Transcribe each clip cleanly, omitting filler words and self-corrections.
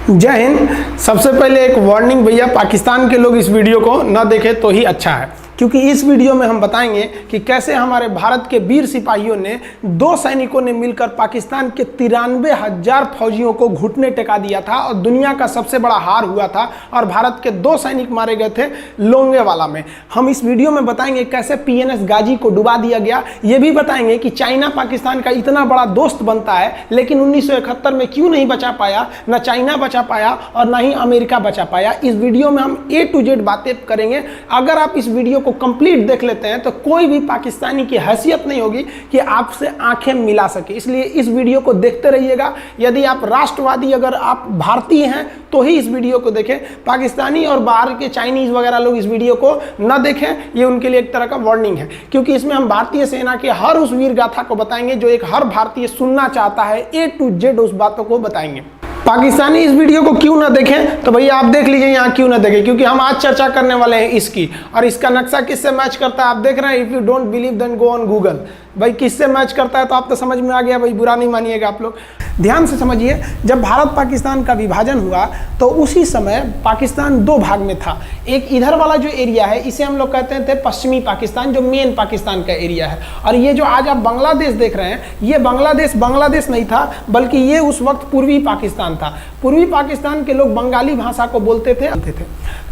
जय हिंद। सबसे पहले एक वार्निंग भैया, पाकिस्तान के लोग इस वीडियो को न देखें तो ही अच्छा है, क्योंकि इस वीडियो में हम बताएंगे कि कैसे हमारे भारत के वीर सिपाहियों ने दो सैनिकों ने मिलकर पाकिस्तान के 93,000 फौजियों को घुटने टेका दिया था और दुनिया का सबसे बड़ा हार हुआ था और भारत के 2 सैनिक मारे गए थे लोंगेवाला में। हम इस वीडियो में बताएंगे कैसे PNS गाजी को डुबा दिया गया। ये भी बताएंगे कि चाइना पाकिस्तान का इतना बड़ा दोस्त बनता है, लेकिन 1971 में क्यों नहीं बचा पाया, ना चाइना बचा पाया और ना ही अमेरिका बचा पाया। इस वीडियो में हम A to Z बातें करेंगे। अगर आप इस वीडियो को कंप्लीट देख लेते हैं तो कोई भी पाकिस्तानी की हैसियत नहीं होगी कि आपसे आंखें मिला सके, इसलिए इस वीडियो को देखते रहिएगा। यदि आप राष्ट्रवादी, अगर आप भारतीय हैं तो ही इस वीडियो को देखें। पाकिस्तानी और बाहर के चाइनीज वगैरह लोग इस वीडियो को न देखें, ये उनके लिए एक तरह का वार्निंग है, क्योंकि इसमें हम भारतीय सेना के हर उस वीर गाथा को बताएंगे जो एक हर भारतीय सुनना चाहता है। A to Z उस बातों को बताएंगे। पाकिस्तानी इस वीडियो को क्यों ना देखें, तो भैया आप देख लीजिए यहाँ क्यों ना देखें, क्योंकि हम आज चर्चा करने वाले हैं इसकी, और इसका नक्शा किससे मैच करता है आप देख रहे हैं। If you don't believe then go on Google. भाई किससे मैच करता है तो आप तो समझ में आ गया, भाई बुरा नहीं मानिएगा आप लोग। ध्यान से समझिए, जब भारत पाकिस्तान का विभाजन हुआ तो उसी समय पाकिस्तान 2 भाग में था। एक इधर वाला जो एरिया है इसे हम लोग कहते थे पश्चिमी पाकिस्तान, जो मेन पाकिस्तान का एरिया है। और ये जो आज आप बांग्लादेश देख रहे हैं, ये बांग्लादेश नहीं था, बल्कि ये उस वक्त पूर्वी पाकिस्तान था। पूर्वी पाकिस्तान के लोग बंगाली भाषा को बोलते थे।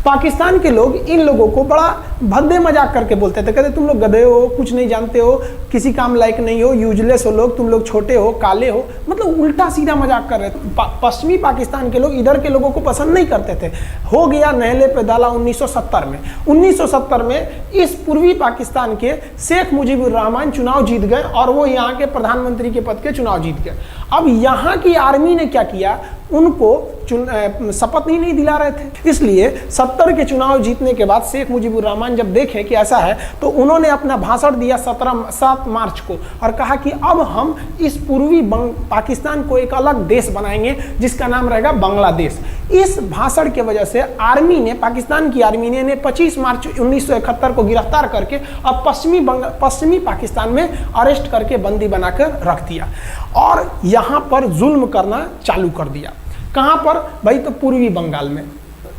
पाकिस्तान के लोग इन लोगों को बड़ा भद्दे मजाक करके बोलते थे, कहते तुम लोग गधे हो, कुछ नहीं जानते हो, किसी काम लायक नहीं हो, यूजलेस हो लोग, तुम लोग छोटे हो, काले हो, मतलब उल्टा सीधा मजाक कर रहे थे। पश्चिमी पाकिस्तान के लोग इधर के लोगों को पसंद नहीं करते थे। हो गया नहले पे दाला 1970 में। 1970 में इस पूर्वी पाकिस्तान के शेख मुजीबुर रहमान चुनाव जीत गए और वो यहाँ के प्रधानमंत्री के पद के चुनाव जीत गए। अब यहाँ की आर्मी ने क्या किया, उनको शपथ ही नहीं दिला रहे थे। इसलिए 70 के चुनाव जीतने के बाद शेख मुजीबुर रहमान जब देखे कि ऐसा है, तो उन्होंने अपना भाषण दिया 7 मार्च को और कहा कि अब हम इस पूर्वी पाकिस्तान को एक अलग देश बनाएंगे जिसका नाम रहेगा बांग्लादेश। इस भाषण के वजह से आर्मी ने, पाकिस्तान की आर्मी ने 25 मार्च 1971 को गिरफ्तार करके अब पश्चिमी पाकिस्तान में अरेस्ट करके बंदी बनाकर रख दिया और यहाँ पर जुल्म करना चालू कर दिया। कहाँ पर भाई, तो पूर्वी बंगाल में,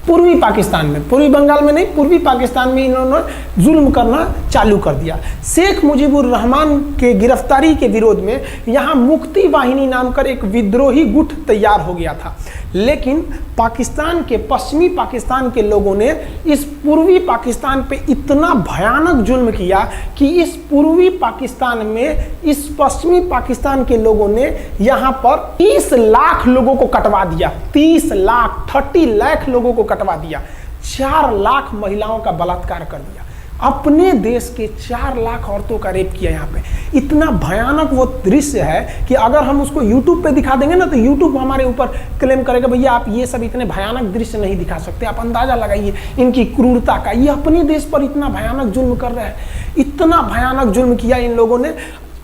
पूर्वी पाकिस्तान में, पूर्वी बंगाल में नहीं, पूर्वी पाकिस्तान में इन्होंने जुल्म करना चालू कर दिया। शेख मुजीबुर रहमान के गिरफ्तारी के विरोध में यहाँ मुक्ति वाहिनी नाम कर एक विद्रोही गुट तैयार हो गया था, लेकिन पाकिस्तान के, पश्चिमी पाकिस्तान के लोगों ने इस पूर्वी पाकिस्तान पे इतना भयानक जुल्म किया कि इस पूर्वी पाकिस्तान में इस पश्चिमी पाकिस्तान के लोगों ने यहाँ पर 30 लाख लोगों को कटवा दिया। 30 लाख लोगों को कटवा दिया। 4 लाख महिलाओं का बलात्कार कर दिया। अपने देश के 4 लाख औरतों का रेप किया। यहाँ पे इतना भयानक वो दृश्य है कि अगर हम उसको YouTube पे दिखा देंगे ना, तो YouTube हमारे ऊपर क्लेम करेगा, भैया आप ये सब इतने भयानक दृश्य नहीं दिखा सकते। आप अंदाजा लगाइए इनकी क्रूरता का। ये अपने देश पर इतना भयानक जुल्म कर रहे हैं, इतना भयानक जुल्म किया इन लोगों ने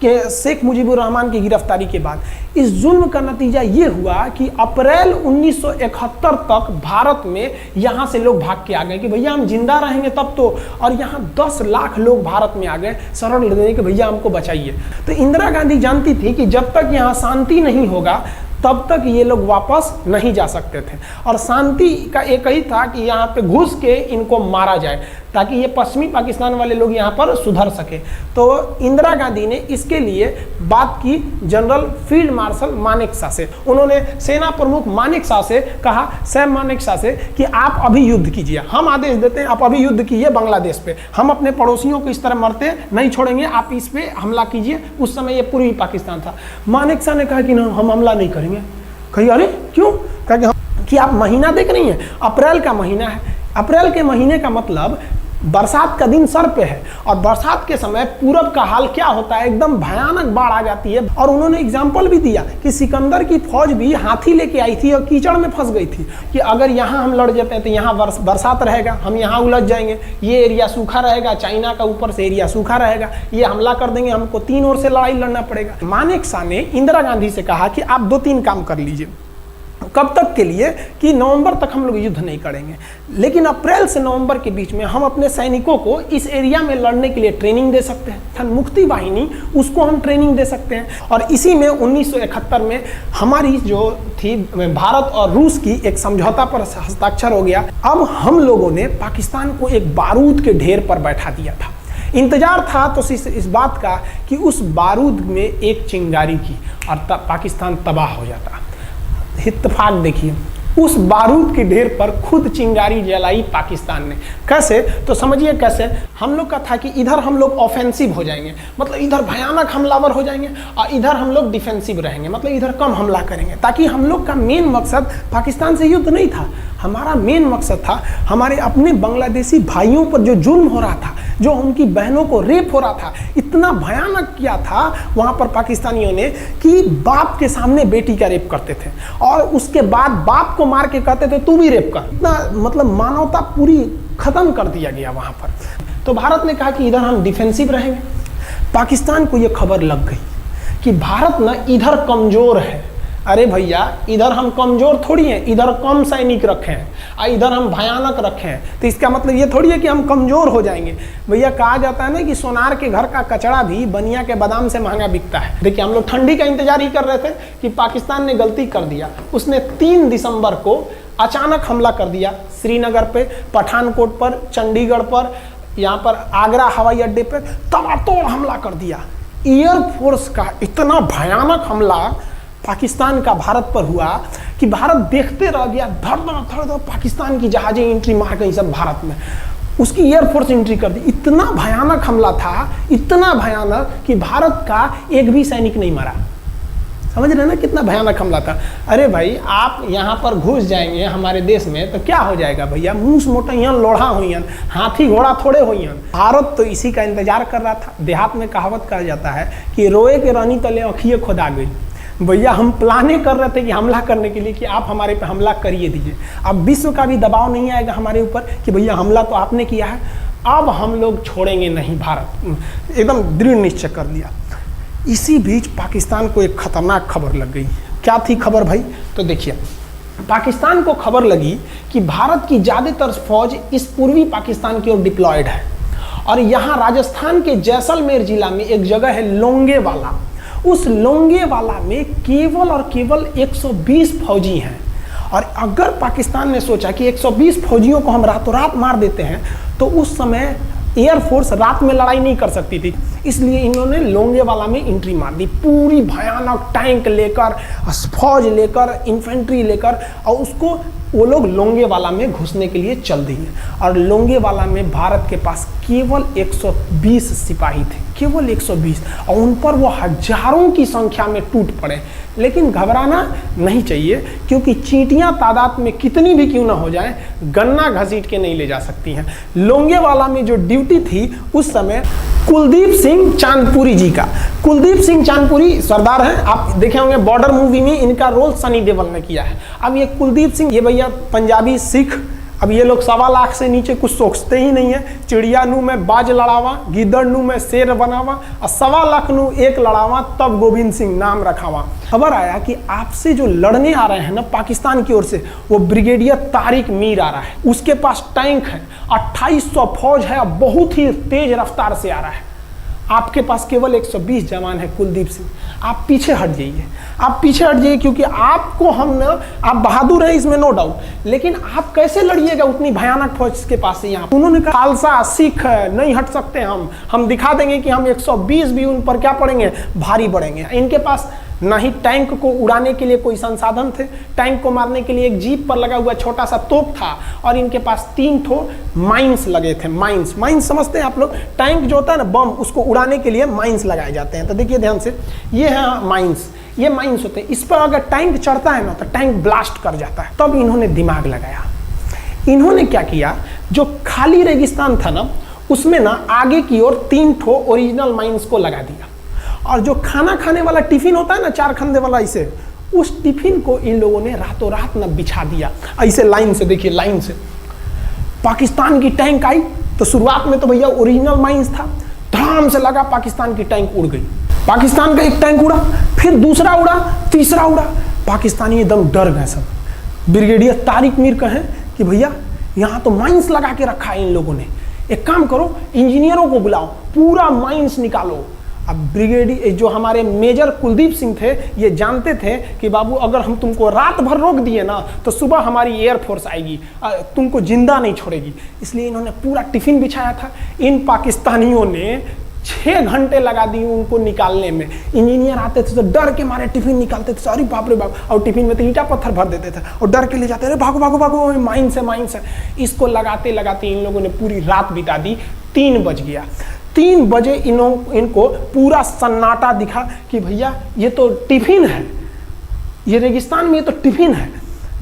कि शेख मुजीबुर रहमान की गिरफ्तारी के बाद इस जुल्म का नतीजा ये हुआ कि अप्रैल 1971 तक भारत में यहाँ से लोग भाग के आ गए कि भैया हम जिंदा रहेंगे तब तो, और यहाँ 10 लाख लोग भारत में आ गए शरण लेने के, भैया हमको बचाइए। तो इंदिरा गांधी जानती थी कि जब तक यहाँ शांति नहीं होगा तब तक ये लोग वापस नहीं जा सकते थे, और शांति का एक ही था कि यहाँ पे घुस के इनको मारा जाए ताकि ये पश्चिमी पाकिस्तान वाले लोग यहाँ पर सुधर सके। तो इंदिरा गांधी ने इसके लिए बात की जनरल फील्ड मार्शल मानेकशॉ से। उन्होंने सेना प्रमुख मानेकशॉ से कहा, सैम मानेकशॉ से, कि आप अभी युद्ध कीजिए, हम आदेश देते हैं, आप अभी युद्ध कीजिए बांग्लादेश पे, हम अपने पड़ोसियों को इस तरह मरते नहीं छोड़ेंगे, आप इस पे हमला कीजिए। उस समय ये पूर्वी पाकिस्तान था। मानेकशॉ ने कहा कि ना, हम हमला नहीं करेंगे। कही अरे क्यों? कहा कि आप महीना देख रही हैं, अप्रैल का महीना है। अप्रैल के महीने का मतलब बरसात का दिन सर पे है, और बरसात के समय पूरब का हाल क्या होता है, एकदम भयानक बाढ़ आ जाती है। और उन्होंने एग्जाम्पल भी दिया कि सिकंदर की फौज भी हाथी लेके आई थी और कीचड़ में फंस गई थी, कि अगर यहाँ हम लड़ जाते हैं तो यहाँ बरसात रहेगा, हम यहाँ उलझ जाएंगे, ये एरिया सूखा रहेगा, चाइना का ऊपर से एरिया सूखा रहेगा, ये हमला कर देंगे, हमको 3 ओर से लड़ाई लड़ना पड़ेगा। मानेकशॉ ने इंदिरा गांधी से कहा कि आप 2-3 काम कर लीजिए। कब तक के लिए कि नवंबर तक हम लोग युद्ध नहीं करेंगे, लेकिन अप्रैल से नवंबर के बीच में हम अपने सैनिकों को इस एरिया में लड़ने के लिए ट्रेनिंग दे सकते हैं। मुक्ति वाहिनी उसको हम ट्रेनिंग दे सकते हैं। और इसी में 1971 में हमारी जो थी भारत और रूस की एक समझौता पर हस्ताक्षर हो गया। अब हम लोगों ने पाकिस्तान को एक बारूद के ढेर पर बैठा दिया था। इंतजार था तो इस बात का कि उस बारूद में एक चिंगारी की और पाकिस्तान तबाह हो जाता। इत्तेफाक देखिए, उस बारूद के ढेर पर खुद चिंगारी जलाई पाकिस्तान ने। कैसे? तो समझिए कैसे। हम लोग का था कि इधर हम लोग ऑफेंसिव हो जाएंगे, मतलब इधर भयानक हमलावर हो जाएंगे, और इधर हम लोग डिफेंसिव रहेंगे, मतलब इधर कम हमला करेंगे, ताकि हम लोग का मेन मकसद पाकिस्तान से युद्ध नहीं था। हमारा मेन मकसद था हमारे अपने बांग्लादेशी भाइयों पर जो जुल्म हो रहा था, जो उनकी बहनों को रेप हो रहा था, इतना भयानक किया था वहाँ पर पाकिस्तानियों ने कि बाप के सामने बेटी का रेप करते थे और उसके बाद बाप को मार के कहते थे तू भी रेप कर। इतना मतलब मानवता पूरी खत्म कर दिया गया वहाँ पर। तो भारत ने कहा कि इधर हम डिफेंसिव रहेंगे। पाकिस्तान को ये खबर लग गई कि भारत ना इधर कमज़ोर है। अरे भैया, इधर हम कमज़ोर थोड़ी हैं, इधर कम सैनिक रखे हैं और इधर हम भयानक रखे हैं, तो इसका मतलब ये थोड़ी है कि हम कमज़ोर हो जाएंगे। भैया, कहा जाता है ना कि सोनार के घर का कचड़ा भी बनिया के बादाम से महंगा बिकता है। देखिए, हम लोग ठंडी का इंतजार ही कर रहे थे कि पाकिस्तान ने गलती कर दिया। उसने 3 दिसंबर को अचानक हमला कर दिया श्रीनगर पे, पठानकोट पर, चंडीगढ़ पर, यहाँ पर आगरा हवाई अड्डे पर तबातोड़ हमला कर दिया। एयरफोर्स का इतना भयानक हमला पाकिस्तान का भारत पर हुआ कि भारत देखते रह गया। धड़ धड़ पाकिस्तान की जहाजें एंट्री मार गई सब भारत में, उसकी एयरफोर्स एंट्री कर दी। इतना भयानक हमला था, इतना भयानक कि भारत का एक भी सैनिक नहीं मरा। समझ रहे ना कितना भयानक हमला था। अरे भाई, आप यहाँ पर घुस जाएंगे हमारे देश में तो क्या हो जाएगा भैया? मूस मोटैयन लोढ़ा होयन, हाथी घोड़ा थोड़े होयन। भारत तो इसी का इंतजार कर रहा था। देहात में कहावत कहा जाता है कि रोए के रानी तले अखिए खुदा गई। भैया, हम प्लाने कर रहे थे कि हमला करने के लिए कि आप हमारे पे हमला करिए दीजिए। अब विश्व का भी दबाव नहीं आएगा हमारे ऊपर कि भैया हमला तो आपने किया है, अब हम लोग छोड़ेंगे नहीं। भारत एकदम दृढ़ निश्चय कर लिया। इसी बीच पाकिस्तान को एक खतरनाक खबर लग गई। क्या थी खबर भाई? तो देखिए, पाकिस्तान को खबर लगी कि भारत की ज़्यादातर फौज इस पूर्वी पाकिस्तान की ओर डिप्लॉयड है और यहाँ राजस्थान के जैसलमेर जिला में एक जगह है लोंगेवाला। उस लोंगेवाला में केवल और केवल 120 फौजी हैं। और अगर पाकिस्तान ने सोचा कि 120 फौजियों को हम रातों रात मार देते हैं तो उस समय एयरफोर्स रात में लड़ाई नहीं कर सकती थी, इसलिए इन्होंने लोंगेवाला में एंट्री मार दी। पूरी भयानक टैंक लेकर, फौज लेकर, इन्फेंट्री लेकर, और उसको वो लोग लोंगेवाला में घुसने के लिए चल दिए। और लोंगेवाला में भारत के पास केवल 120 सिपाही थे, केवल 120, और उन पर वो हजारों की संख्या में टूट पड़े। लेकिन घबराना नहीं चाहिए, क्योंकि चींटियां तादाद में कितनी भी क्यों ना हो जाएं, गन्ना घसीट के नहीं ले जा सकती हैं। लोंगेवाला में जो ड्यूटी थी उस समय कुलदीप सिंह चांदपुरी जी का। कुलदीप सिंह चांदपुरी सरदार हैं, आप देखे होंगे बॉर्डर मूवी में इनका रोल सनी देओल ने किया है। अब ये कुलदीप सिंह, ये भैया पंजाबी सिख, अब ये लोग 1.25 लाख से नीचे कुछ सोचते ही नहीं है। चिड़िया नू में बाज लड़ावा, गिदड़ नू में शेर बनावा, और 1.25 लाख नू एक लड़ावा, तब गोविंद सिंह नाम रखावा। खबर आया कि आपसे जो लड़ने आ रहे हैं ना पाकिस्तान की ओर से, वो ब्रिगेडियर तारिक मीर आ रहा है। उसके पास टैंक है, 2800 फौज है, बहुत ही तेज रफ्तार से आ रहा है। आपके पास केवल 120 जवान है कुलदीप सिंह, आप पीछे हट जाइए, आप पीछे हट जाइए, क्योंकि आपको हम ना, आप बहादुर हैं इसमें नो डाउट, लेकिन आप कैसे लड़िएगा उतनी भयानक फौज के पास से? यहाँ उन्होंने कहा खालसा सिख नहीं हट सकते, हम दिखा देंगे कि हम 120 भी उन पर क्या पड़ेंगे, भारी पड़ेंगे। इनके पास ना ही टैंक को उड़ाने के लिए कोई संसाधन थे, टैंक को मारने के लिए एक जीप पर लगा हुआ छोटा सा तोप था, और इनके पास 3 ठो माइंस लगे थे। माइंस समझते हैं आप लोग? टैंक जो होता है ना, बम, उसको उड़ाने के लिए माइंस लगाए जाते हैं। तो देखिए ध्यान से, ये है माइंस, ये माइंस होते हैं। इस पर अगर टैंक चढ़ता है ना तो टैंक ब्लास्ट कर जाता है। तब इन्होंने दिमाग लगाया। इन्होंने क्या किया, जो खाली रेगिस्तान था ना, उसमें ना आगे की ओर 3 ठो ओरिजिनल माइंस को लगा दिया, और जो खाना खाने वाला टिफिन होता है ना, 4 खंदे वाला, इसे, उस टिफिन को इन लोगों ने रातों रात ना बिछा दिया। ऐसे लाइन से, देखिए लाइन से। पाकिस्तान की टैंक आई तो शुरुआत में तो भैया ओरिजिनल माइंस था, धड़ाम से लगा, पाकिस्तान की टैंक उड़ गई। पाकिस्तान का एक टैंक उड़ा, फिर दूसरा उड़ा, तीसरा उड़ा, पाकिस्तानी एकदम डर गए सब। ब्रिगेडियर तारिक मीर कहें कि भैया यहाँ तो माइंस लगा के रखा है इन लोगों ने, एक काम करो इंजीनियरों को बुलाओ, पूरा माइंस निकालो। अब ब्रिगेडियर जो हमारे मेजर कुलदीप सिंह थे ये जानते थे कि बाबू अगर हम तुमको रात भर रोक दिए ना तो सुबह हमारी एयरफोर्स आएगी, तुमको जिंदा नहीं छोड़ेगी। इसलिए इन्होंने पूरा टिफिन बिछाया था। इन पाकिस्तानियों ने 6 घंटे लगा दिए उनको निकालने में। इंजीनियर आते थे तो डर के मारे टिफिन निकालते थे, अरे बाप रे बाप, और टिफिन में तो ईंटा पत्थर भर देते थे और डर के ले जाते, अरे भागो भागो भागो, माइंस है माइंस है। इसको लगाते लगाते इन लोगों ने पूरी रात बिता दी। 3 बज गया। 3 बजे इनको पूरा सन्नाटा दिखा कि भैया ये तो टिफिन है, ये रेगिस्तान में ये तो टिफिन है।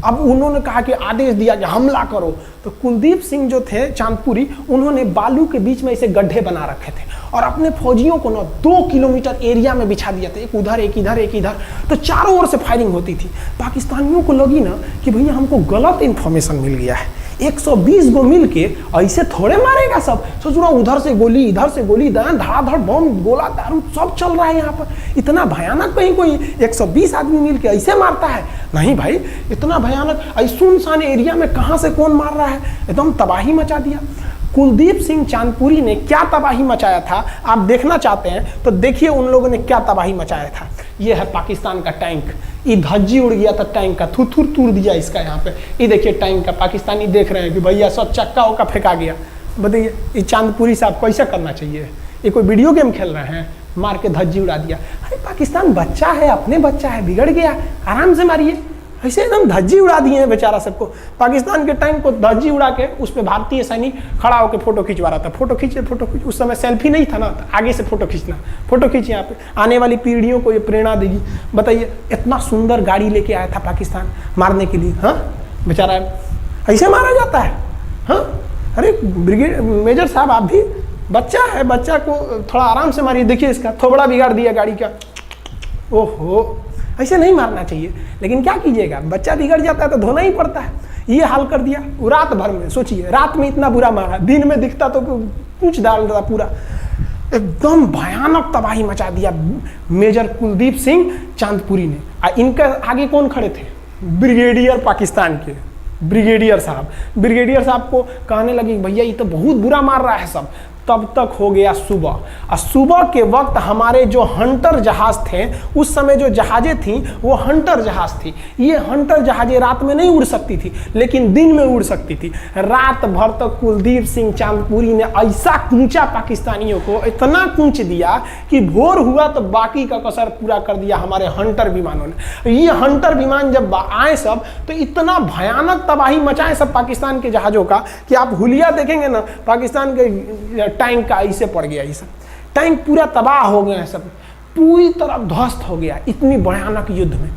अब उन्होंने कहा कि आदेश दिया कि हमला करो। तो कुलदीप सिंह जो थे चांदपुरी, उन्होंने बालू के बीच में ऐसे गड्ढे बना रखे थे और अपने फौजियों को ना 2 किलोमीटर एरिया में बिछा दिया था, एक उधर एक इधर एक इधर। तो चारों ओर से फायरिंग होती थी। पाकिस्तानियों को लगी ना कि भैया हमको गलत इंफॉर्मेशन मिल गया है, 120 गो मिल के ऐसे थोड़े मारेगा सब। सोच रहा उधर से गोली इधर से गोली, धड़ाधड़ बम गोला दारू सब चल रहा है यहाँ पर। इतना भयानक कहीं कोई 120 आदमी मिल के ऐसे मारता है? नहीं भाई, इतना भयानक सुनसान एरिया में कहाँ से कौन मार रहा है? एकदम तबाही मचा दिया। कुलदीप सिंह चांदपुरी ने क्या तबाही मचाया था आप देखना चाहते हैं तो देखिए उन लोगों ने क्या तबाही मचाया था। ये है पाकिस्तान का टैंक, ये धज्जी उड़ गया था टैंक का, थुथुर तूर दिया इसका यहाँ पे। ये देखिए टैंक का, पाकिस्तानी देख रहे हैं कि भैया सब चक्का उक्का फेंका गया। बताइए ये चांदपुरी साहब कैसा करना चाहिए? ये कोई वीडियो गेम खेल रहे हैं? मार के धज्जी उड़ा दिया। अरे पाकिस्तान बच्चा है, अपने बच्चा है, बिगड़ गया, आराम से मारिए। ऐसे एकदम धज्जी उड़ा दिए हैं बेचारा सबको। पाकिस्तान के टैंक को धज्जी उड़ा के उस पर भारतीय सैनिक खड़ा होकर फोटो खिंचवा रहा था। फोटो खींच। उस समय सेल्फी नहीं था ना, तो आगे से फोटो खींचना, फोटो खींच। यहाँ पे आने वाली पीढ़ियों को ये प्रेरणा देगी। बताइए इतना सुंदर गाड़ी लेके आया था पाकिस्तान मारने के लिए, हाँ बेचारा ऐसे मारा जाता है? हाँ अरे ब्रिगेड मेजर साहब आप भी, बच्चा है, बच्चा को थोड़ा आराम से मारिए। देखिए इसका थोबड़ा बिगाड़ दिया गाड़ी का। ओहो, ऐसे नहीं मारना चाहिए, लेकिन क्या कीजिएगा, बच्चा बिगड़ जाता है तो धोना ही पड़ता है। ये हाल कर दिया रात भर में। सोचिए रात में इतना बुरा मारा, दिन में दिखता तो पूछ डाल रहा पूरा। एकदम भयानक तबाही मचा दिया मेजर कुलदीप सिंह चांदपुरी ने। इनके आगे कौन खड़े थे? ब्रिगेडियर पाकिस्तान के ब्रिगेडियर साहब। ब्रिगेडियर साहब को कहने लगे भैया ये तो बहुत बुरा मार रहा है सब। तब तक हो गया सुबह, और सुबह के वक्त हमारे जो हंटर जहाज थे, उस समय जो जहाजें थी वो हंटर जहाज थी। ये हंटर जहाजें रात में नहीं उड़ सकती थी, लेकिन दिन में उड़ सकती थी। रात भर तक कुलदीप सिंह चांदपुरी ने ऐसा कूचा पाकिस्तानियों को, इतना कूच दिया कि भोर हुआ तो बाकी का कसर पूरा कर दिया हमारे हंटर विमानों ने। ये हंटर विमान जब आए सब तो इतना भयानक तबाही मचाए सब पाकिस्तान के जहाजों का कि आप हुलिया देखेंगे ना, पाकिस्तान के टैंक का ऐसे पड़ गया। ये सब टैंक पूरा तबाह हो गया, सब पूरी तरह ध्वस्त हो गया इतनी भयानक युद्ध में।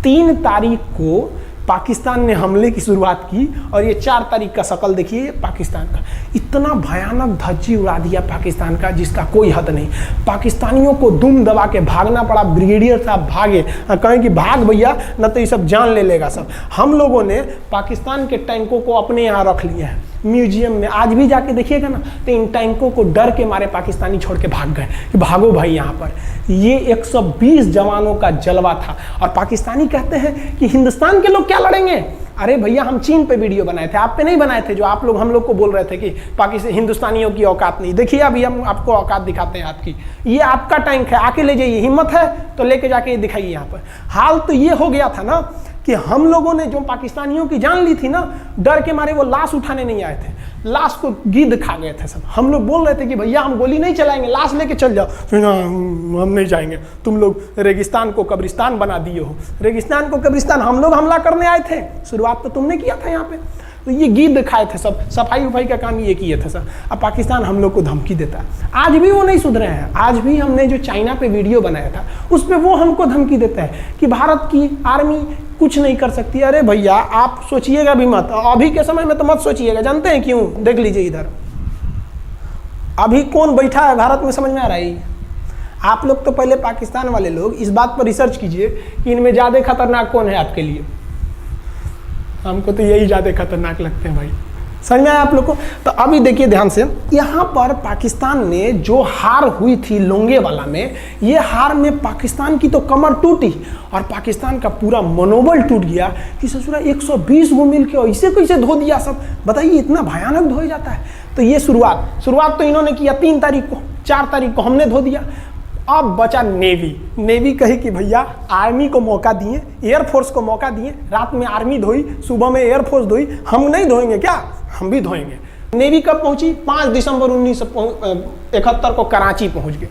3 तारीख को पाकिस्तान ने हमले की शुरुआत की और ये 4 तारीख का शकल देखिए पाकिस्तान का। इतना भयानक धज्जी उड़ा दिया पाकिस्तान का जिसका कोई हद नहीं। पाकिस्तानियों को दुम दबा के भागना पड़ा। ब्रिगेडियर साहब भागे, कहें कि भाग भैया न तो ये सब जान ले लेगा सब। हम लोगों ने पाकिस्तान के टैंकों को अपने यहाँ रख लिया है म्यूजियम में। आज भी जाके देखिएगा ना तो इन टैंकों को डर के मारे पाकिस्तानी छोड़ के भाग गए कि भागो भाई यहाँ पर। ये 120 जवानों का जलवा था। और पाकिस्तानी कहते हैं कि हिंदुस्तान के लोग क्या लड़ेंगे? अरे भैया हम चीन पे वीडियो बनाए थे, आप पे नहीं बनाए थे, जो आप लोग हम लोग को बोल रहे थे कि पाकिस्तान हिंदुस्तानियों की औकात नहीं। देखिए अभी हम आपको औकात दिखाते हैं आपकी। ये आपका टैंक है, आके ले जाइए, हिम्मत है तो लेके जाके ये दिखाइए यहाँ पर। हाल तो ये हो गया था ना कि हम लोगों ने जो पाकिस्तानियों की जान ली थी ना, डर के मारे वो लाश उठाने नहीं आए थे, लाश को गिद्ध खा गए थे सब। हम लोग बोल रहे थे कि भैया हम गोली नहीं चलाएंगे, लाश लेके चल जाओ। हम नहीं जाएंगे, तुम लोग रेगिस्तान को कब्रिस्तान बना दिए हो। रेगिस्तान को कब्रिस्तान हम लोग हमला करने आए थे, शुरुआत तो तुमने किया था यहाँ पे। तो ये गिद्ध खाए थे सब, सफाई उफाई का काम ये किए थे सब। अब पाकिस्तान हम लोग को धमकी देता है। आज भी वो नहीं सुधरे हैं। आज भी हमने जो चाइना पे वीडियो बनाया था उस पर वो हमको धमकी देता है कि भारत की आर्मी कुछ नहीं कर सकती। अरे भैया आप सोचिएगा भी मत, अभी के समय में तो मत सोचिएगा। जानते हैं क्यों? देख लीजिए इधर अभी कौन बैठा है भारत में, समझ में आ रहा है? आप लोग तो पहले पाकिस्तान वाले लोग इस बात पर रिसर्च कीजिए कि इनमें ज़्यादा खतरनाक कौन है आपके लिए। हमको तो यही ज़्यादा खतरनाक लगते हैं भाई, समझ में आया आप लोग को? तो अभी देखिए ध्यान से, यहाँ पर पाकिस्तान ने जो हार हुई थी लोंगेवाला में, ये हार में पाकिस्तान की तो कमर टूटी और पाकिस्तान का पूरा मनोबल टूट गया कि ससुरा 120 गो मिल के ऐसे कैसे धो दिया सब, बताइए इतना भयानक धोया जाता है। तो ये शुरुआत तो इन्होंने किया 3 तारीख को, 4 तारीख को हमने धो दिया। अब बचा नेवी कही कि भैया आर्मी को मौका दिए, एयरफोर्स को मौका दिए, रात में आर्मी धोई, सुबह में एयरफोर्स धोई, हम नहीं धोएंगे क्या? हम भी धोएंगे। नेवी कब पहुंची? 5 दिसंबर 1971 को कराची पहुंच गए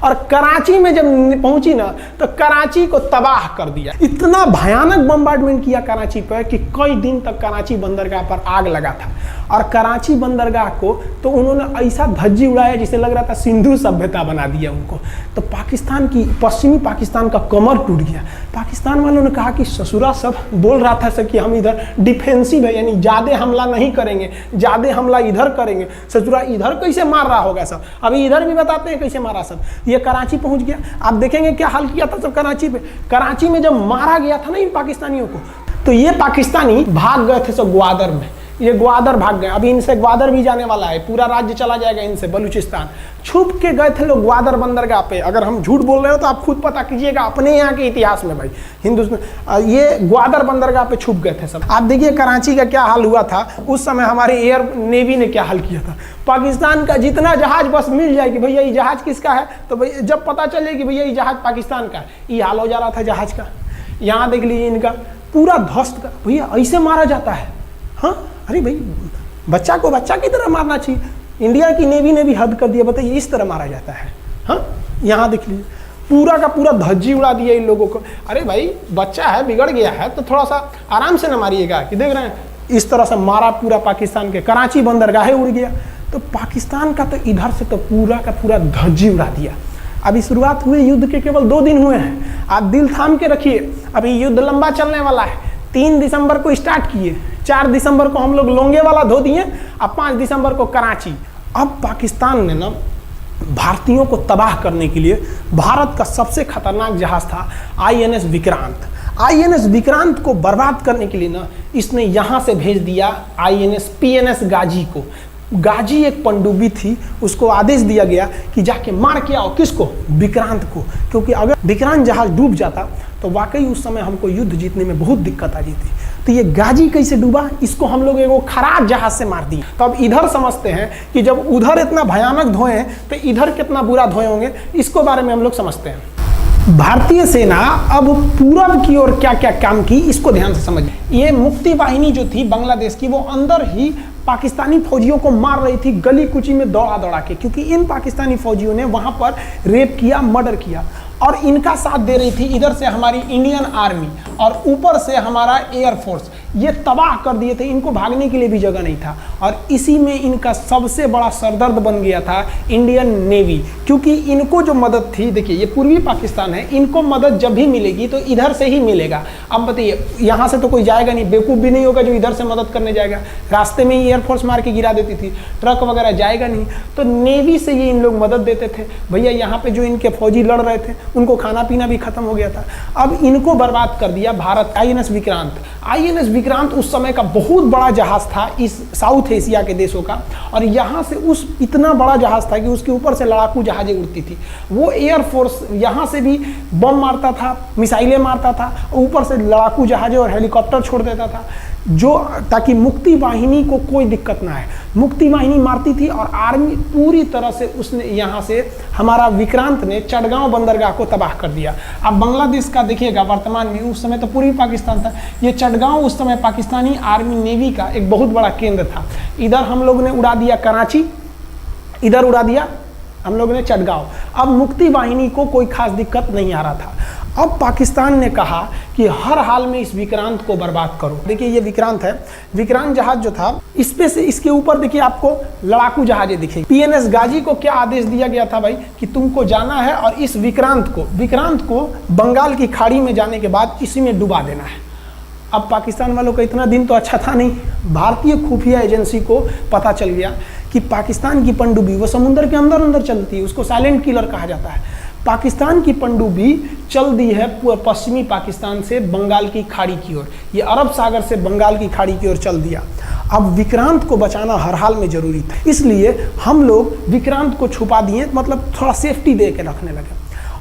और कराची में जब पहुंची ना तो कराची को तबाह कर दिया। इतना भयानक बम्बार्डमेंट किया कराची पर कि कई दिन तक कराची बंदरगाह पर आग लगा था और कराची बंदरगाह को तो उन्होंने ऐसा धज्जी उड़ाया जिसे लग रहा था सिंधु सभ्यता बना दिया उनको। तो पाकिस्तान की, पश्चिमी पाकिस्तान का कमर टूट गया। पाकिस्तान वालों ने कहा कि ससुरा सब बोल रहा था कि हम इधर डिफेंसिव है, यानी ज़्यादा हमला नहीं करेंगे, ज़्यादा हमला इधर करेंगे। ससुरा इधर कैसे मार रहा होगा सब, अभी इधर भी बताते हैं कैसे मारा सब। ये कराची पहुंच गया, आप देखेंगे क्या हाल किया था सब कराची पे। कराची में जब मारा गया था ना इन पाकिस्तानियों को, तो ये पाकिस्तानी भाग गए थे सब ग्वादर में, ये ग्वादर भाग गए। अभी इनसे ग्वादर भी जाने वाला है, पूरा राज्य चला जाएगा इनसे, बलूचिस्तान। छुप के गए थे लोग ग्वादर बंदरगाह पे। अगर हम झूठ बोल रहे हो तो आप खुद पता कीजिएगा अपने यहाँ के इतिहास में भाई, हिंदुस्तान ये ग्वादर बंदरगाह पे छुप गए थे सब। आप देखिए कराची का क्या हाल हुआ था उस समय, हमारे एयर नेवी ने क्या हाल किया था। पाकिस्तान का जितना जहाज बस मिल जाए कि भैया ये जहाज किसका है, तो भैया जब पता चले कि भैया ये जहाज पाकिस्तान का है, ये हाल हो जा रहा था जहाज का। यहाँ देख लीजिए इनका पूरा ध्वस्त का, भैया ऐसे मारा जाता है। हाँ, अरे भाई बच्चा को बच्चा की तरह मारना चाहिए। इंडिया की नेवी ने भी हद कर दिया, बताइए इस तरह मारा जाता है। हाँ, यहाँ देख लीजिए पूरा का पूरा धज्जी उड़ा दिया इन लोगों को। अरे भाई बच्चा है, बिगड़ गया है तो थोड़ा सा आराम से न मारिएगा, कि देख रहे हैं इस तरह से मारा पूरा पाकिस्तान के। कराची बंदरगाह उड़ गया। तो पाकिस्तान का तो इधर से तो पूरा का पूरा धज्जी उड़ा दिया। अभी शुरुआत हुए युद्ध के केवल 2 दिन हुए हैं, आप दिल थाम के रखिए, अभी युद्ध लंबा चलने वाला है। 3 दिसंबर को स्टार्ट किए, 4 दिसंबर को हम लोग लोंगेवाला धो दिए, अब 5 दिसंबर को कराची। अब पाकिस्तान ने ना भारतीयों को तबाह करने के लिए, भारत का सबसे खतरनाक जहाज था INS विक्रांत। INS विक्रांत को बर्बाद करने के लिए ना इसने यहाँ से भेज दिया INS PNS गाजी को। गाजी एक पनडुब्बी थी, उसको आदेश दिया गया कि जाके मार के आओ, किसको? विक्रांत को। क्योंकि अगर विक्रांत जहाज डूब जाता तो वाकई उस समय हमको युद्ध जीतने में बहुत दिक्कत आ जाती। तो ये गाजी कैसे डूबा, इसको हम लोग एक खराब जहाज से मार दिए। तो अब इधर समझते हैं कि जब उधर इतना भयानक धोए तो इधर कितना बुरा धोए होंगे, इसको बारे में हम लोग समझते हैं। भारतीय सेना अब पूरब की ओर क्या क्या काम की, इसको ध्यान से समझिए। ये मुक्ति वाहिनी जो थी बांग्लादेश की, वो अंदर ही पाकिस्तानी फौजियों को मार रही थी गली कुची में दौड़ा दौड़ा के, क्योंकि इन पाकिस्तानी फौजियों ने वहां पर रेप किया, मर्डर किया और इनका साथ दे रही थी इधर से हमारी इंडियन आर्मी और ऊपर से हमारा एयरफोर्स। ये तबाह कर दिए थे, इनको भागने के लिए भी जगह नहीं था। और इसी में इनका सबसे बड़ा सरदर्द बन गया था इंडियन नेवी, क्योंकि इनको जो मदद थी, देखिए ये पूर्वी पाकिस्तान है, इनको मदद जब भी मिलेगी तो इधर से ही मिलेगा। अब बताइए यहाँ से तो कोई जाएगा नहीं, बेवकूफ़ भी नहीं होगा जो इधर से मदद करने जाएगा। रास्ते में ही एयरफोर्स मार के गिरा देती थी, ट्रक वगैरह जाएगा नहीं, तो नेवी से ये इन लोग मदद देते थे। भैया यहाँ पे जो इनके फौजी लड़ रहे थे उनको खाना पीना भी खत्म हो गया था। अब इनको बर्बाद कर दिया भारत। INS विक्रांत, INS विक्रांत उस समय का बहुत बड़ा जहाज था इस साउथ एशिया के देशों का, और यहाँ से उस इतना बड़ा जहाज था कि उसके ऊपर से लड़ाकू जहाजें उड़ती थी। वो एयरफोर्स यहाँ से भी बम मारता था, मिसाइलें मारता था, ऊपर से लड़ाकू जहाजें और हेलीकॉप्टर छोड़ देता था, जो ताकि मुक्ति वाहिनी को कोई दिक्कत ना है। मुक्ति वाहिनी मारती थी और आर्मी पूरी तरह से उसने यहाँ से हमारा विक्रांत ने चटगांव बंदरगाह को तबाह कर दिया। अब बांग्लादेश का देखिएगा वर्तमान में, उस समय तो पूर्वी पाकिस्तान था, ये चटगांव उस समय पाकिस्तानी आर्मी नेवी का एक बहुत बड़ा केंद्र था। इधर हम लोग ने उड़ा दिया कराची, इधर उड़ा दिया हम लोग ने चटगांव। अब मुक्ति वाहिनी को कोई खास दिक्कत नहीं आ रहा था। अब पाकिस्तान ने कहा कि हर हाल में इस विक्रांत को बर्बाद करो। देखिए ये विक्रांत है, विक्रांत जहाज जो था इस पे से इसके ऊपर देखिए आपको लड़ाकू जहाजें दिखेंगी। PNS गाजी को क्या आदेश दिया गया था भाई कि तुमको जाना है और इस विक्रांत को बंगाल की खाड़ी में जाने के बाद इसी में डुबा देना है। अब पाकिस्तान वालों का इतना दिन तो अच्छा था नहीं, भारतीय खुफिया एजेंसी को पता चल गया कि पाकिस्तान की पनडुब्बी वो समुद्र के अंदर अंदर चलती है, उसको साइलेंट किलर कहा जाता है। पाकिस्तान की पनडुब्बी चल दी है पश्चिमी पाकिस्तान से बंगाल की खाड़ी की ओर, ये अरब सागर से बंगाल की खाड़ी की ओर चल दिया। अब विक्रांत को बचाना हर हाल में जरूरी था, इसलिए हम लोग विक्रांत को छुपा दिए, मतलब थोड़ा सेफ्टी दे के रखने लगे।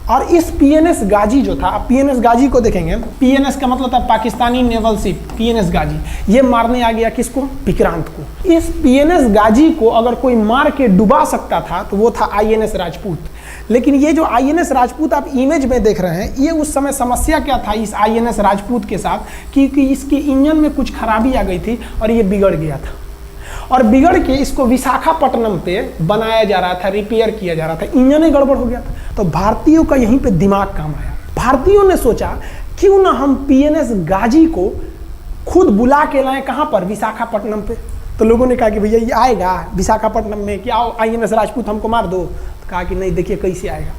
और इस पीएनएस गाजी जो था, पीएनएस गाजी को देखेंगे, पीएनएस का मतलब था पाकिस्तानी नेवल शिप, पीएनएस गाजी, ये मारने आ गया किसको? विक्रांत को। इस पीएनएस गाजी को अगर कोई मार के डुबा सकता था तो वो था आईएनएस राजपूत। लेकिन ये जो आईएनएस राजपूत आप इमेज में देख रहे हैं, ये उस समय समस्या क्या था इस आईएनएस राजपूत के साथ, क्योंकि इसके इंजन में कुछ खराबी आ गई थी और ये बिगड़ गया था, और बिगड़ के इसको विशाखापट्टनम पे बनाया जा रहा था, रिपेयर किया जा रहा था, इंजन ही गड़बड़ हो गया था। तो भारतीयों का यहीं पे दिमाग काम आया। भारतीयों ने सोचा क्यों ना हम पीएनएस गाजी को खुद बुला के लाएं, कहां पर? विशाखापट्टनम पे। तो लोगों ने कहा कि भैया ये आएगा विशाखापट्टनम में, क्या आईएनएस राजपूत हमको मार दो? तो कहा कि नहीं, देखिए कैसे आएगा।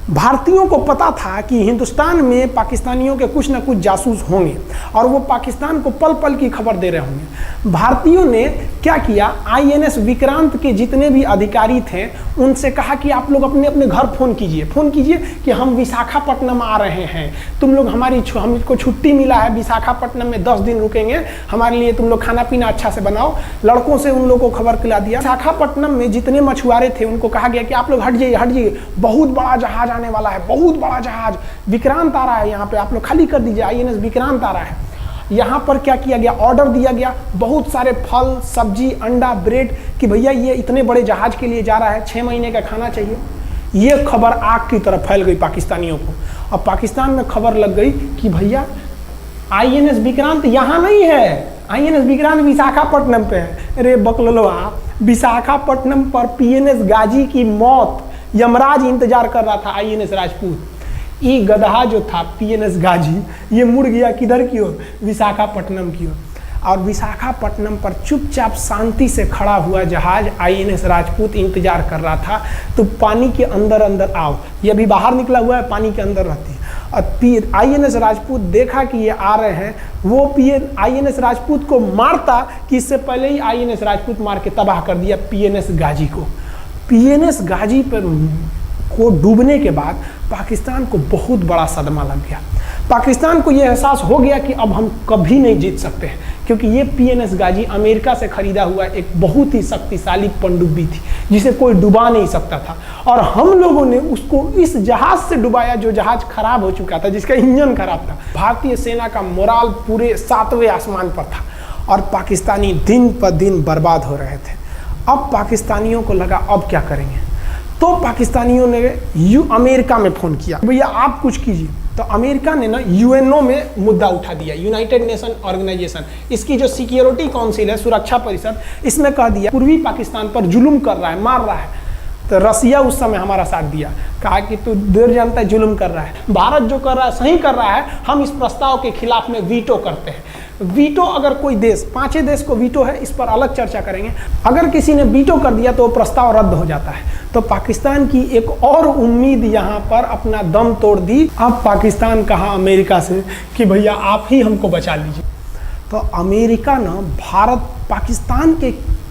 भारतीयों को पता था कि हिंदुस्तान में पाकिस्तानियों के कुछ ना कुछ जासूस होंगे और वो पाकिस्तान को पल पल की खबर दे रहे होंगे। भारतीयों ने क्या किया, आईएनएस विक्रांत के जितने भी अधिकारी थे उनसे कहा कि आप लोग अपने अपने घर फ़ोन कीजिए कि हम विशाखापट्टनम आ रहे हैं, तुम लोग हमको छुट्टी मिला है, विशाखापट्टनम में 10 दिन रुकेंगे, हमारे लिए तुम लोग खाना पीना अच्छा से बनाओ। लड़कों से उन लोगों को खबर खिला दिया। विशाखापट्टनम में जितने मछुआरे थे उनको कहा गया कि आप लोग हट जाइए, बहुत बड़ा जहाज आने वाला है, बहुत बड़ा जहाज विक्रांत आ रहा है, यहाँ पे आप लोग खाली कर दीजिए, आईएनएस विक्रांत आ रहा है। यहाँ पर क्या किया गया, ऑर्डर दिया गया, बहुत सारे फल, सब्जी, अंडा, ब्रेड, कि भैया ये इतने बड़े जहाज के लिए जा रहा है, 6 महीने का खाना चाहिए। ये खबर आग की तरह फैल गई पाकिस्तानियों को। अब पाकिस्तान में खबर लग गई कि भैया आईएनएस विक्रांत यहाँ नहीं है, आईएनएस विक्रांत विशाखापट्टनम पे है। अरे बकलवा, विशाखापट्टनम पर पीएनएस गाजी की मौत यमराज इंतजार कर रहा था, आईएनएस राजपूत। ये गधा जो था पीएनएस गाजी, ये मुड़ गया किधर की ओर? विशाखापट्टनम की ओर। और विशाखापट्टनम पर चुपचाप शांति से खड़ा हुआ जहाज आईएनएस राजपूत इंतजार कर रहा था, तो पानी के अंदर अंदर आओ। ये अभी बाहर निकला हुआ है, पानी के अंदर रहती है। और आईएनएस राजपूत देखा कि ये आ रहे हैं, वो आईएनएस राजपूत को मारता कि इससे पहले ही आईएनएस राजपूत मार के तबाह कर दिया पीएनएस गाजी को। पीएनएस गाजी पर को डूबने के बाद पाकिस्तान को बहुत बड़ा सदमा लग गया। पाकिस्तान को यह एहसास हो गया कि अब हम कभी नहीं जीत सकते हैं, क्योंकि ये पीएनएस गाजी अमेरिका से खरीदा हुआ एक बहुत ही शक्तिशाली पनडुब्बी थी जिसे कोई डुबा नहीं सकता था, और हम लोगों ने उसको इस जहाज से डुबाया जो जहाज खराब हो चुका था, जिसका इंजन खराब था। भारतीय सेना का मोराल पूरे 7वें आसमान पर था और पाकिस्तानी दिन पर दिन बर्बाद हो रहे थे। अब पाकिस्तानियों को लगा अब क्या करेंगे, तो पाकिस्तानियों ने अमेरिका में फ़ोन किया, भैया आप कुछ कीजिए। तो अमेरिका ने ना यूएनओ में मुद्दा उठा दिया, यूनाइटेड नेशन ऑर्गेनाइजेशन, इसकी जो सिक्योरिटी काउंसिल है, सुरक्षा परिषद, इसमें कह दिया पूर्वी पाकिस्तान पर जुल्म कर रहा है, मार रहा है। तो रसिया उस समय हमारा साथ दिया, कहा कि तू देर जानता है जुल्म कर रहा है, भारत जो कर रहा है सही कर रहा है, हम इस प्रस्ताव के खिलाफ में वीटो करते हैं। वीटो अगर कोई देश, 5 देश को वीटो है, इस पर अलग चर्चा करेंगे, अगर किसी ने वीटो कर दिया तो वो प्रस्ताव रद्द हो जाता है। तो पाकिस्तान की एक और उम्मीद यहाँ पर अपना दम तोड़ दी। अब पाकिस्तान कहा अमेरिका से कि भैया आप ही हमको बचा लीजिए। तो अमेरिका ना पाकिस्तान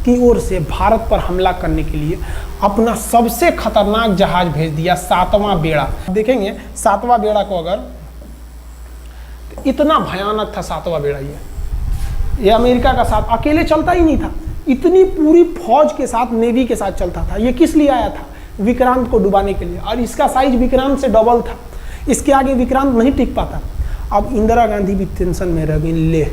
की ओर से भारत पर हमला करने के लिए अपना सबसे खतरनाक जहाज भेज दिया, 7वां बेड़ा। देखेंगे 7वां बेड़ा को, अगर इतना भयानक था 7वां बेड़ा, ये अमेरिका का साथ अकेले चलता ही नहीं था, इतनी पूरी फौज के साथ, नेवी के साथ चलता था। ये किस लिए आया था? विक्रांत को डुबाने के लिए, और इसका साइज विक्रांत से डबल था, इसके आगे विक्रांत नहीं टिक पाता। अब इंदिरा गांधी भी टेंशन में रह गई। ले,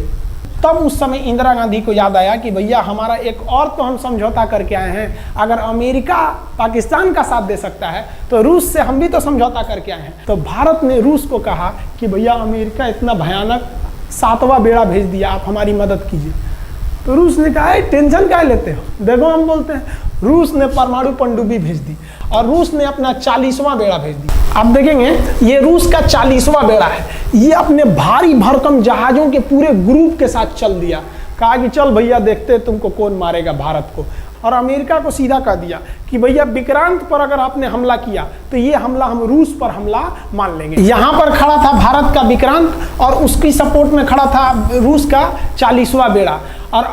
तब उस समय इंदिरा गांधी को याद आया कि भैया हमारा एक और तो हम समझौता करके आए हैं, अगर अमेरिका पाकिस्तान का साथ दे सकता है तो रूस से हम भी तो समझौता करके आए हैं। तो भारत ने रूस को कहा कि भैया अमेरिका इतना भयानक 7वां बेड़ा भेज दिया, आप हमारी मदद कीजिए। तो रूस ने कहा टेंशन क्या लेते हो, देखो हम बोलते हैं। रूस ने परमाणु पनडुब्बी भेज दी और रूस ने अपना 40वां बेड़ा भेज दिया। आप देखेंगे ये रूस का 40वां बेड़ा है, ये अपने भारी भरकम जहाज़ों के पूरे ग्रुप के साथ चल दिया, कहा कि चल भैया देखते तुमको कौन मारेगा भारत को। और अमेरिका को सीधा कह दिया कि भैया विक्रांत पर अगर आपने हमला किया तो ये हमला हम रूस पर हमला मान लेंगे। यहाँ पर खड़ा था भारत का विक्रांत और उसकी सपोर्ट में खड़ा था रूस का 40वां बेड़ा। और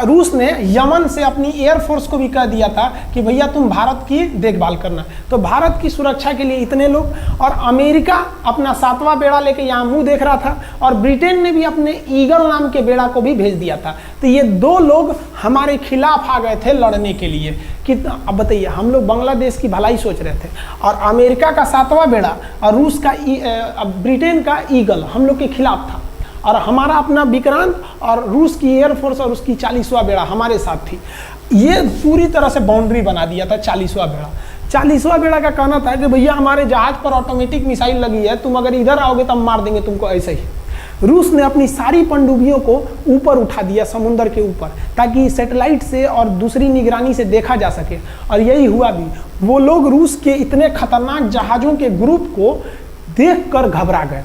रूस ने यमन से अपनी एयरफोर्स को भी कह दिया था कि भैया तुम भारत की देखभाल करना। तो भारत की सुरक्षा के लिए इतने लोग, और अमेरिका अपना 7वां बेड़ा लेके यहाँ मुंह देख रहा था, और ब्रिटेन ने भी अपने ईगल नाम के बेड़ा को भी भेज दिया था। तो ये 2 लोग हमारे खिलाफ आ गए थे लड़ने के लिए कि अब बताइए, हम लोग बांग्लादेश की भलाई सोच रहे थे और अमेरिका का 7वां बेड़ा और रूस का ब्रिटेन का ईगल हम लोग के खिलाफ था, और हमारा अपना विक्रांत और रूस की एयरफोर्स और उसकी 40वां बेड़ा हमारे साथ थी। ये पूरी तरह से बाउंड्री बना दिया था 40वां बेड़ा। 40वां बेड़ा का कहना था कि भैया हमारे जहाज पर ऑटोमेटिक मिसाइल लगी है, तुम अगर इधर आओगे तो हम मार देंगे तुमको ऐसे ही। रूस ने अपनी सारी पनडुब्बियों को ऊपर उठा दिया समुद्र के ऊपर, ताकि सैटेलाइट से और दूसरी निगरानी से देखा जा सके, और यही हुआ भी। वो लोग रूस के इतने खतरनाक जहाज़ों के ग्रुप को देखकर घबरा गए,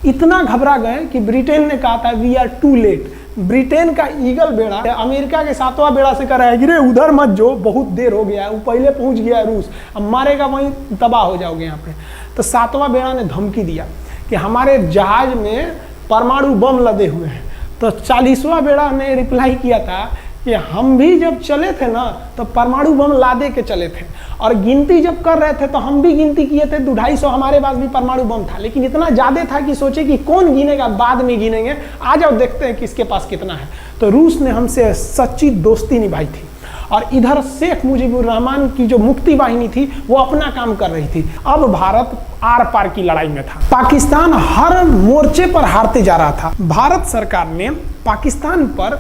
इतना घबरा गए कि ब्रिटेन ने कहा था we are too late. Britain का ईगल बेड़ा अमेरिका के 7वां बेड़ा से कह रहा है कि रे उधर मत जो, बहुत देर हो गया है, वो पहले पहुंच गया है रूस, अब मारेगा वहीं तबाह हो जाओगे यहाँ पे। तो 7वां बेड़ा ने धमकी दिया कि हमारे जहाज में परमाणु बम लदे हुए हैं। तो 40वां बेड़ा ने रिप्लाई किया था कि हम भी जब चले थे ना तो परमाणु बम लादे के चले थे, और गिनती जब कर रहे थे तो हम भी गिनती किए थे 250 हमारे पास भी परमाणु बम था, लेकिन इतना ज़्यादा था कि सोचे कि कौन गिनेगा, बाद में गिनेंगे, आ जाओ देखते हैं किसके पास कितना है। तो रूस ने हमसे सच्ची दोस्ती निभाई थी, और इधर शेख मुजीबुर रहमान की जो मुक्ति वाहिनी थी वो अपना काम कर रही थी। अब भारत आर पार की लड़ाई में था, पाकिस्तान हर मोर्चे पर हारते जा रहा था। भारत सरकार ने पाकिस्तान पर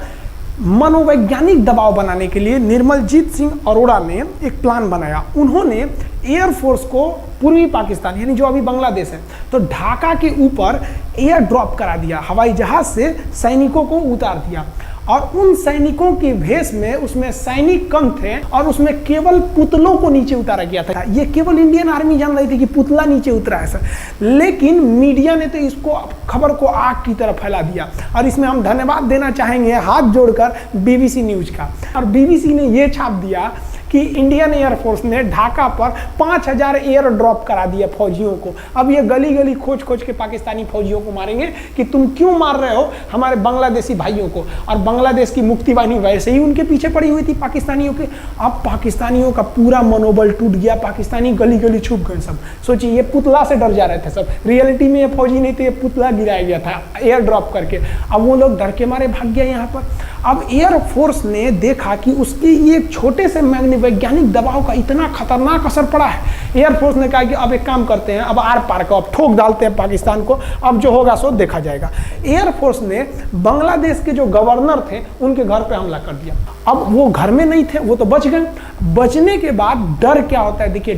मनोवैज्ञानिक दबाव बनाने के लिए निर्मलजीत सिंह अरोड़ा ने एक प्लान बनाया। उन्होंने एयरफोर्स को पूर्वी पाकिस्तान यानी जो अभी बांग्लादेश है, तो ढाका के ऊपर एयर ड्रॉप करा दिया, हवाई जहाज से सैनिकों को उतार दिया, और उन सैनिकों के भेष में उसमें सैनिक कम थे, और उसमें केवल पुतलों को नीचे उतारा गया था। ये केवल इंडियन आर्मी जान रही थी कि पुतला नीचे उतरा है सर, लेकिन मीडिया ने तो इसको खबर को आग की तरह फैला दिया। और इसमें हम धन्यवाद देना चाहेंगे हाथ जोड़कर BBC न्यूज का। और BBC ने ये छाप दिया कि इंडियन एयरफोर्स ने ढाका पर 5000 एयर ड्रॉप करा दिया फौजियों को। अब ये गली गली खोज खोज के पाकिस्तानी फौजियों को मारेंगे कि तुम क्यों मार रहे हो हमारे बांग्लादेशी भाइयों को। और बांग्लादेश की मुक्ति वाहिनी वैसे ही उनके पीछे पड़ी हुई थी पाकिस्तानियों के। अब पाकिस्तानियों का पूरा मनोबल टूट गया, पाकिस्तानी गली गली छुप गए सब। सोचिए, ये पुतला से डर जा रहे थे सब, रियलिटी में ये फौजी नहीं थे, ये पुतला गिराया गया था एयर ड्रॉप करके। अब वो लोग डर के मारे भाग गए यहाँ पर। अब एयरफोर्स ने देखा कि उसकी ये छोटे से वैज्ञानिक दबाव का इतना खतरनाक असर पड़ा है। एयरफोर्स ने कहा कि अब एक काम करते हैं, अब आर पार को अब ठोक डालते हैं पाकिस्तान को, अब जो होगा सो देखा जाएगा। एयरफोर्स ने बांग्लादेश के जो गवर्नर थे उनके घर पे हमला कर दिया। अब वो घर में नहीं थे, वो तो बच गए। बचने के बाद डर क्या होता है, देखिए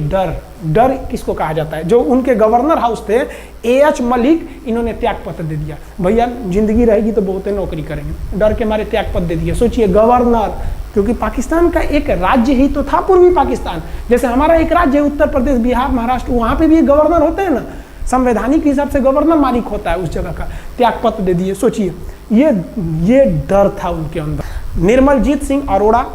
डर किसको कहा जाता है। जो उनके गवर्नर हाउस थे AH मलिक, इन्होंने त्याग पत्र दे दिया, भैया जिंदगी रहेगी तो बहुत नौकरी करेंगे, डर के मारे त्याग पत्र दे दिया। सोचिए, गवर्नर, क्योंकि पाकिस्तान का एक राज्य ही तो था पूर्वी पाकिस्तान, जैसे हमारा एक राज्य है उत्तर प्रदेश, बिहार, महाराष्ट्र, वहाँ पे भी एक गवर्नर होते हैं ना, संवैधानिक हिसाब से गवर्नर मालिक होता है उस जगह का। त्याग पत्र दे दिए। सोचिए, ये डर था उनके अंदर। निर्मलजीत सिंह अरोड़ा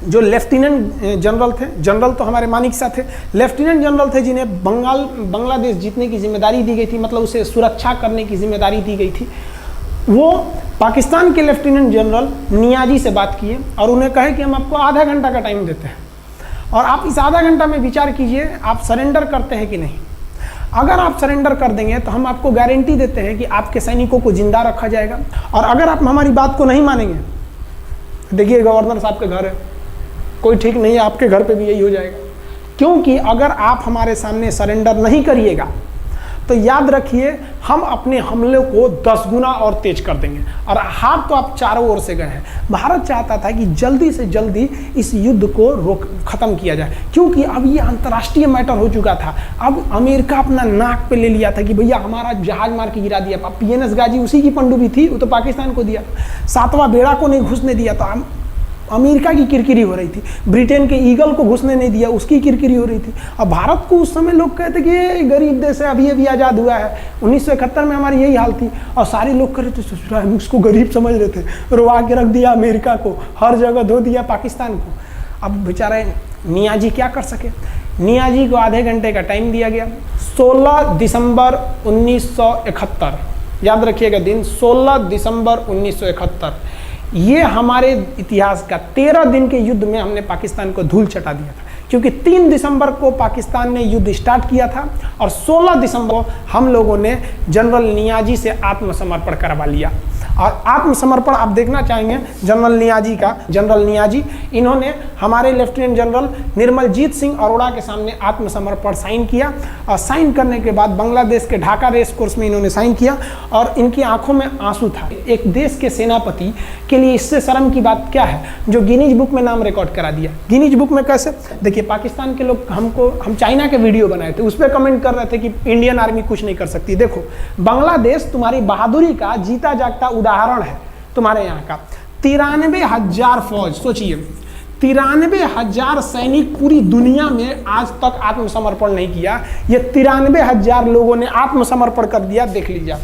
जो लेफ्टिनेंट जनरल थे, जनरल तो हमारे मानिक शाह थे, लेफ्टिनेंट जनरल थे जिन्हें बांग्लादेश जीतने की जिम्मेदारी दी गई थी, मतलब उसे सुरक्षा करने की जिम्मेदारी दी गई थी। वो पाकिस्तान के लेफ्टिनेंट जनरल नियाजी से बात किए और उन्हें कहे कि हम आपको आधा घंटा का टाइम देते हैं, और आप इस आधा घंटा में विचार कीजिए आप सरेंडर करते हैं कि नहीं। अगर आप सरेंडर कर देंगे तो हम आपको गारंटी देते हैं कि आपके सैनिकों को जिंदा रखा जाएगा, और अगर आप हमारी बात को नहीं मानेंगे, देखिए गवर्नर साहब के घर है, कोई ठीक नहीं है, आपके घर पे भी यही हो जाएगा। क्योंकि अगर आप हमारे सामने सरेंडर नहीं करिएगा तो याद रखिए हम अपने हमले को 10 गुना और तेज कर देंगे। और हाथ तो आप चारों ओर से गए हैं। भारत चाहता था कि जल्दी से जल्दी इस युद्ध को खत्म किया जाए, क्योंकि अब ये अंतर्राष्ट्रीय मैटर हो चुका था। अब अमेरिका अपना नाक पे ले लिया था कि भैया हमारा जहाज मार के गिरा दिया। PNS गाजी उसी की पनडुब्बी थी, वो तो पाकिस्तान को दिया। 7वां बेड़ा को नहीं घुसने दिया, तो अमेरिका की किरकिरी हो रही थी। ब्रिटेन के ईगल को घुसने नहीं दिया, उसकी किरकिरी हो रही थी। अब भारत को उस समय लोग कहते कि ये गरीब देश है, अभी आज़ाद हुआ है। 1971 में हमारी यही हाल थी, और सारे लोग कह रहे थे ससुरा हम उसको गरीब समझ रहे थे, रुआ के रख दिया अमेरिका को, हर जगह धो दिया पाकिस्तान को। अब बेचारे नियाजी क्या कर सके? नियाजी को आधे घंटे का टाइम दिया गया। 16 दिसंबर 1971, याद रखिएगा दिन 16 दिसंबर 1971। ये हमारे इतिहास का 13 दिन के युद्ध में हमने पाकिस्तान को धूल चटा दिया था, क्योंकि 3 दिसंबर को पाकिस्तान ने युद्ध स्टार्ट किया था और 16 दिसंबर को हम लोगों ने जनरल नियाजी से आत्मसमर्पण करवा लिया। और आत्मसमर्पण आप देखना चाहेंगे जनरल नियाजी का। जनरल नियाजी इन्होंने हमारे लेफ्टिनेंट जनरल निर्मलजीत सिंह अरोड़ा के सामने आत्मसमर्पण साइन किया, और साइन करने के बाद बांग्लादेश के ढाका रेस कोर्स में इन्होंने साइन किया और इनकी आंखों में आंसू था। एक देश के सेनापति के लिए इससे शर्म की बात क्या है, जो गिनीज बुक में नाम रिकॉर्ड करा दिया। गिनीज बुक में कैसे? देखिए, पाकिस्तान के लोग हम चाइना के वीडियो बनाए थे, उस पर कमेंट कर रहे थे कि इंडियन आर्मी कुछ नहीं कर सकती। देखो, बांग्लादेश तुम्हारी बहादुरी का जीता जागता उदाहरण है। तुम्हारे यहाँ का 93,000 फौज, सोचिए 93,000 सैनिक पूरी दुनिया में आज तक आत्मसमर्पण नहीं किया। ये 93,000 लोगों ने आत्मसमर्पण कर दिया। देख लीजिए,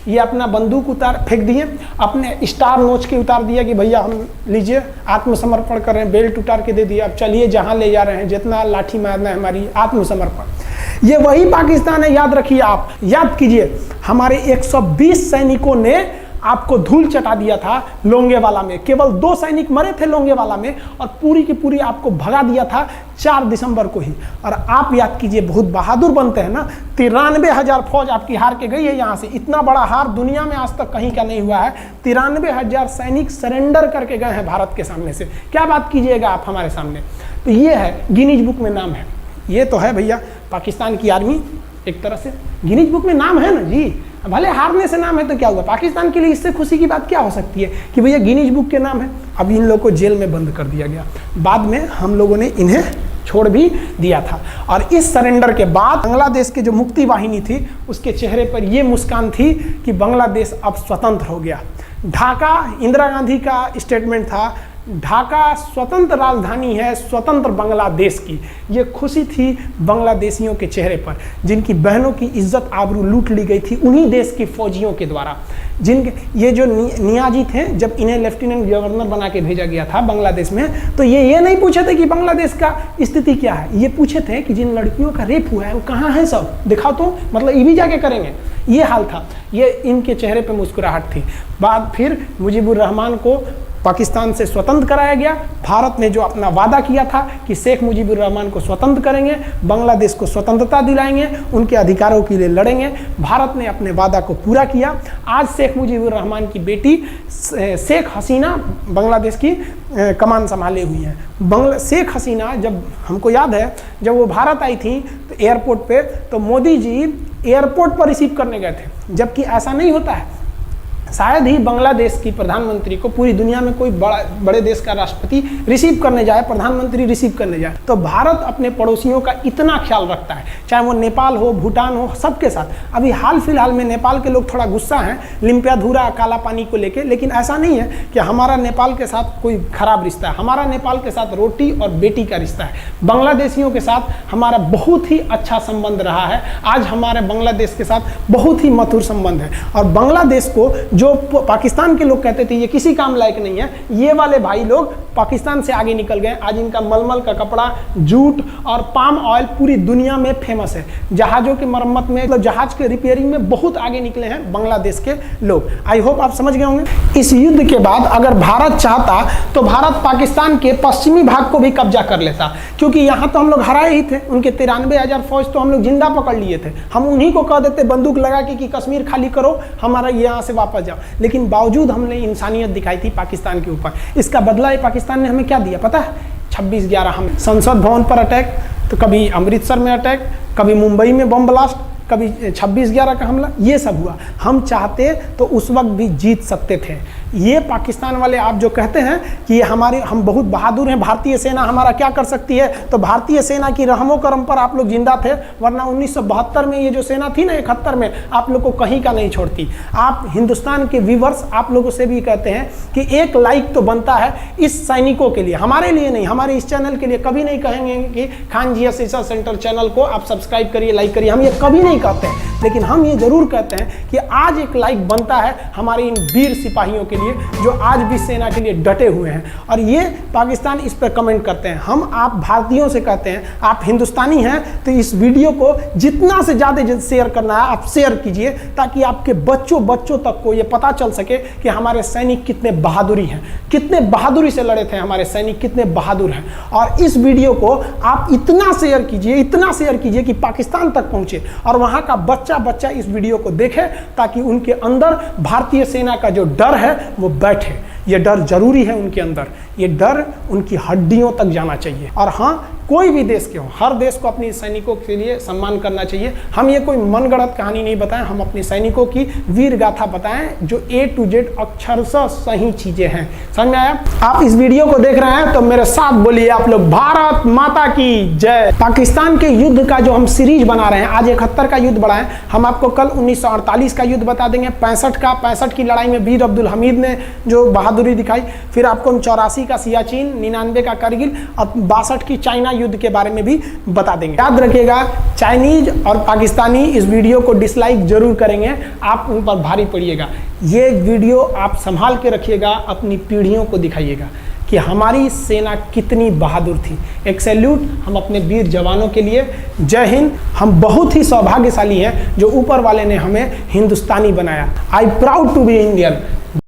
ये अपना बंदूक फेंक दिए, अपने स्टार नोच के उतार दिया कि भैया हम लीजिए आत्मसमर्पण कर रहे हैं, बेल्ट उतार के दे दिया, अब चलिए जहाँ ले जा रहे हैं, जितना लाठी मारना है हमारी, आत्मसमर्पण। ये वही पाकिस्तान है, याद रखिए। आप याद कीजिए, हमारे 120 सैनिकों ने आपको धूल चटा दिया था लोंगेवाला में। केवल 2 सैनिक मरे थे लोंगेवाला में, और पूरी की पूरी आपको भगा दिया था 4 दिसंबर को ही। और आप याद कीजिए, बहुत बहादुर बनते हैं ना। 93,000 फौज आपकी हार के गई है यहाँ से। इतना बड़ा हार दुनिया में आज तक कहीं का नहीं हुआ है। 93,000 सैनिक सरेंडर करके गए हैं भारत के सामने से। क्या बात कीजिएगा आप हमारे सामने। तो ये है, गिनीज बुक में नाम है। ये तो है भैया पाकिस्तान की आर्मी, एक तरह से गिनीज बुक में नाम है ना जी। भले हारने से नाम है तो क्या हुआ, पाकिस्तान के लिए इससे खुशी की बात क्या हो सकती है कि भैया गिनीज बुक के नाम है। अब इन लोगों को जेल में बंद कर दिया गया, बाद में हम लोगों ने इन्हें छोड़ भी दिया था। और इस सरेंडर के बाद बांग्लादेश के जो मुक्ति वाहिनी थी, उसके चेहरे पर यह मुस्कान थी कि बांग्लादेश अब स्वतंत्र हो गया। ढाका इंदिरा गांधी का स्टेटमेंट था, ढाका स्वतंत्र राजधानी है स्वतंत्र बांग्लादेश की। ये खुशी थी बांग्लादेशियों के चेहरे पर, जिनकी बहनों की इज्जत आबरू लूट ली गई थी उन्हीं देश के फौजियों के द्वारा। जिनके ये जो नियाजी थे, जब इन्हें लेफ्टिनेंट गवर्नर बना के भेजा गया था बांग्लादेश में, तो ये नहीं पूछे थे कि बांग्लादेश का स्थिति क्या है। ये पूछे थे कि जिन लड़कियों का रेप हुआ है वो कहाँ है, सब दिखाओ तो, मतलब ये भी जाके करेंगे। ये हाल था। ये इनके चेहरे पर मुस्कुराहट थी। बाद फिर मुजीबुर रहमान को पाकिस्तान से स्वतंत्र कराया गया। भारत ने जो अपना वादा किया था कि शेख मुजीबुर रहमान को स्वतंत्र करेंगे, बांग्लादेश को स्वतंत्रता दिलाएंगे, उनके अधिकारों के लिए लड़ेंगे, भारत ने अपने वादा को पूरा किया। आज शेख मुजीबुर रहमान की बेटी शेख हसीना बांग्लादेश की कमान संभाले हुई हैं। शेख हसीना, जब हमको याद है जब वो भारत आई थी तो एयरपोर्ट पे, तो मोदी जी एयरपोर्ट पर रिसीव करने गए थे, जबकि ऐसा नहीं होता है। शायद ही बांग्लादेश की प्रधानमंत्री को पूरी दुनिया में कोई बड़े देश का राष्ट्रपति रिसीव करने जाए, प्रधानमंत्री रिसीव करने जाए। तो भारत अपने पड़ोसियों का इतना ख्याल रखता है, चाहे वो नेपाल हो, भूटान हो, सबके साथ। अभी हाल फिलहाल में नेपाल के लोग थोड़ा गुस्सा हैं लिम्पियाधुरा काला पानी को लेके, लेकिन ऐसा नहीं है कि हमारा नेपाल के साथ कोई खराब रिश्ता है। हमारा नेपाल के साथ रोटी और बेटी का रिश्ता है। बांग्लादेशियों के साथ हमारा बहुत ही अच्छा संबंध रहा है। आज हमारे बांग्लादेश के साथ बहुत ही मधुर संबंध है। और बांग्लादेश को जो पाकिस्तान के लोग कहते थे ये किसी काम लायक नहीं है, ये वाले भाई लोग पाकिस्तान से आगे निकल गए। आज इनका मलमल का कपड़ा, जूट और पाम ऑयल पूरी दुनिया में फेमस है। जहाज़ों की मरम्मत में, मतलब जहाज के रिपेयरिंग में बहुत आगे निकले हैं बांग्लादेश के लोग। आई होप आप समझ गए होंगे। इस युद्ध के बाद अगर भारत चाहता तो भारत पाकिस्तान के पश्चिमी भाग को भी कब्जा कर लेता, क्योंकि यहाँ तो हम लोग हराए ही थे। उनके 93,000 फौज तो हम लोग जिंदा पकड़ लिए थे। हम उन्हीं को कह देते बंदूक लगा के कि कश्मीर खाली करो, हमारा यहाँ से वापस जाओ। लेकिन बावजूद हमने इंसानियत दिखाई थी पाकिस्तान के ऊपर। इसका बदला ये पाकिस्तान ने हमें क्या दिया पता है? 26/11 हम संसद भवन पर अटैक, तो कभी अमृतसर में अटैक, कभी मुंबई में बम ब्लास्ट, कभी 26/11 का हमला, ये सब हुआ। हम चाहते तो उस वक्त भी जीत सकते थे। ये पाकिस्तान वाले आप जो कहते हैं कि हम बहुत बहादुर हैं, भारतीय सेना हमारा क्या कर सकती है, तो भारतीय सेना की रहमो करम पर आप लोग जिंदा थे। वरना 1972 में ये जो सेना थी ना, 71 में, आप लोग को कहीं का नहीं छोड़ती। आप हिंदुस्तान के व्यूवर्स आप लोगों से भी कहते हैं कि एक लाइक तो बनता है इस सैनिकों के लिए, हमारे लिए नहीं, हमारे इस चैनल के लिए। कभी नहीं कहेंगे कि Khan GS research centre channel को आप सब्सक्राइब करिए, लाइक करिए, हम ये कभी नहीं कहते हैं। लेकिन हम ये जरूर कहते हैं कि आज एक लाइक बनता है हमारे इन वीर सिपाहियों के लिए, जो आज भी सेना के लिए डटे हुए हैं। और ये पाकिस्तान इस पर कमेंट करते हैं। हम आप भारतीयों से कहते हैं, आप हिंदुस्तानी हैं तो इस वीडियो को जितना से ज़्यादा शेयर करना है आप शेयर कीजिए, ताकि आपके बच्चों तक को ये पता चल सके कि हमारे सैनिक कितने बहादुरी हैं, कितने बहादुरी से लड़े थे हमारे सैनिक, कितने बहादुर हैं। और इस वीडियो को आप इतना शेयर कीजिए कि पाकिस्तान तक पहुंचे और वहां का बच्चा इस वीडियो को देखे, ताकि उनके अंदर भारतीय सेना का जो डर है वो बैठे। ये डर जरूरी है उनके अंदर, ये डर उनकी हड्डियों तक जाना चाहिए। और हाँ, कोई भी देश के हो, हर देश को अपने सैनिकों के लिए सम्मान करना चाहिए। हम ये कोई मनगढ़ंत कहानी नहीं बताएं, हम अपने सैनिकों की वीर गाथा बताएं जो A to Z अक्षरशः सही चीजें हैं। समझ में आया? आप इस वीडियो को देख रहे हैं तो मेरे साथ बोलिए आप लोग, भारत माता की जय। पाकिस्तान के युद्ध का जो हम सीरीज बना रहे हैं, आज 71 का युद्ध बढ़ाएं। हम आपको कल 1948 का युद्ध बता देंगे, 65 की लड़ाई में वीर अब्दुल हमीद ने जो बहादुरी दिखाई, फिर आपको 84 का सियाचिन, 99 का करगिल और 62 की चाइना युद्ध के बारे में भी बता देंगे। याद रखिएगा, चाइनीज और पाकिस्तानी इस वीडियो को डिसलाइक जरूर करेंगे, आप उन पर भारी पड़िएगा। ये वीडियो आप संभाल के रखिएगा, अपनी पीढ़ियों को दिखाइएगा कि हमारी सेना कितनी बहादुर थी। एक सैल्यूट हम अपने वीर जवानों के लिए। जय हिंद। हम बहुत ही सौभाग्यशाली हैं जो ऊपर वाले ने हमें हिंदुस्तानी बनाया। I proud to be Indian.